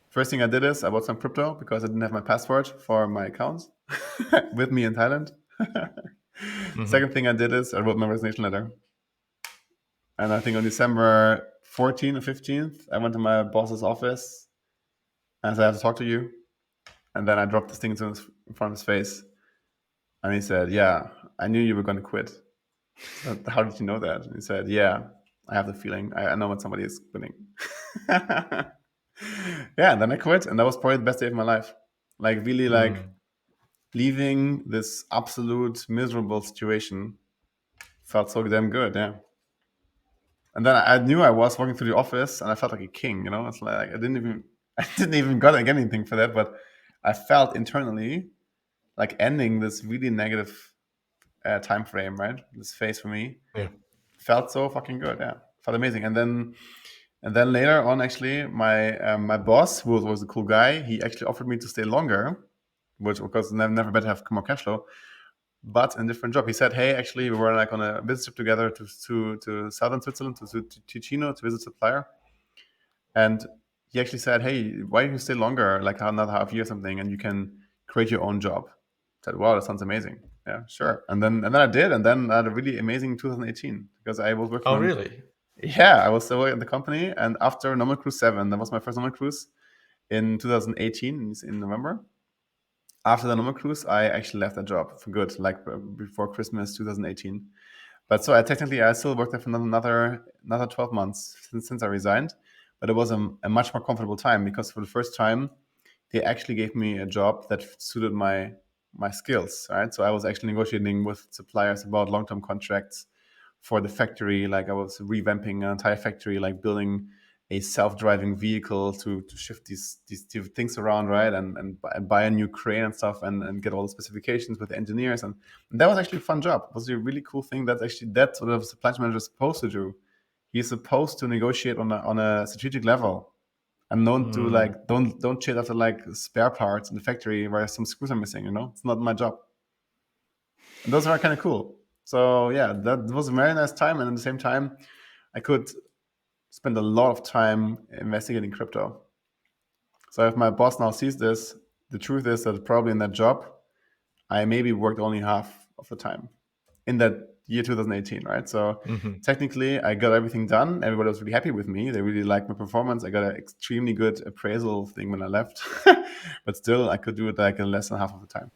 First thing I did is I bought some crypto because I didn't have my password for my accounts with me in Thailand. Mm-hmm. Second thing I did is I wrote my resignation letter. And I think on December 14th or 15th, I went to my boss's office and said, I have to talk to you. And then I dropped this thing in front of his face. And he said, yeah, I knew you were going to quit. So how did you know that? And he said, yeah, I have the feeling. I know when somebody is quitting. Yeah, and then I quit. And that was probably the best day of my life. Like really like Mm. leaving this absolute miserable situation felt so damn good. Yeah. And then I knew I was walking through the office and I felt like a king, you know, it's like I didn't even got anything for that, but I felt internally like ending this really negative time frame, right? This phase for me Yeah. felt so fucking good. Yeah, felt amazing. And then later on, actually, my boss, who was a cool guy, he actually offered me to stay longer, which of course never better have more cash flow, but in a different job. He said, "Hey, actually, we were like on a business trip together to southern Switzerland to Ticino to visit supplier, and he actually said, "Hey, why don't you stay longer, like another half year or something, and you can create your own job." I said, "Wow, that sounds amazing." Yeah, sure. And then I did, and then I had a really amazing 2018 because I was working Oh, on. really? Yeah, I was still working at the company, and after Normal Cruise 7, that was my first Normal Cruise in 2018 in November. After the Normal Cruise, I actually left that job for good, like before Christmas 2018. But so I still worked there for another 12 months since I resigned. But it was a much more comfortable time because for the first time they actually gave me a job that suited my skills. Right, so I was actually negotiating with suppliers about long-term contracts for the factory. Like I was revamping an entire factory, like building a self-driving vehicle to shift these two things around, right? And buy a new crane and stuff, and get all the specifications with the engineers, and that was actually a fun job. It was a really cool thing. That's what a supply chain manager is supposed to do. He's supposed to negotiate on a strategic level, and Mm. don't chase after like spare parts in the factory where some screws are missing. You know, it's not my job. And those are kind of cool. So yeah, that was a very nice time, and at the same time, I could spend a lot of time investigating crypto. So if my boss now sees this, the truth is that probably in that job, I maybe worked only half of the time in that year 2018, right? So Hmm. technically, I got everything done. Everybody was really happy with me. They really liked my performance. I got an extremely good appraisal thing when I left, but still, I could do it like in less than half of the time.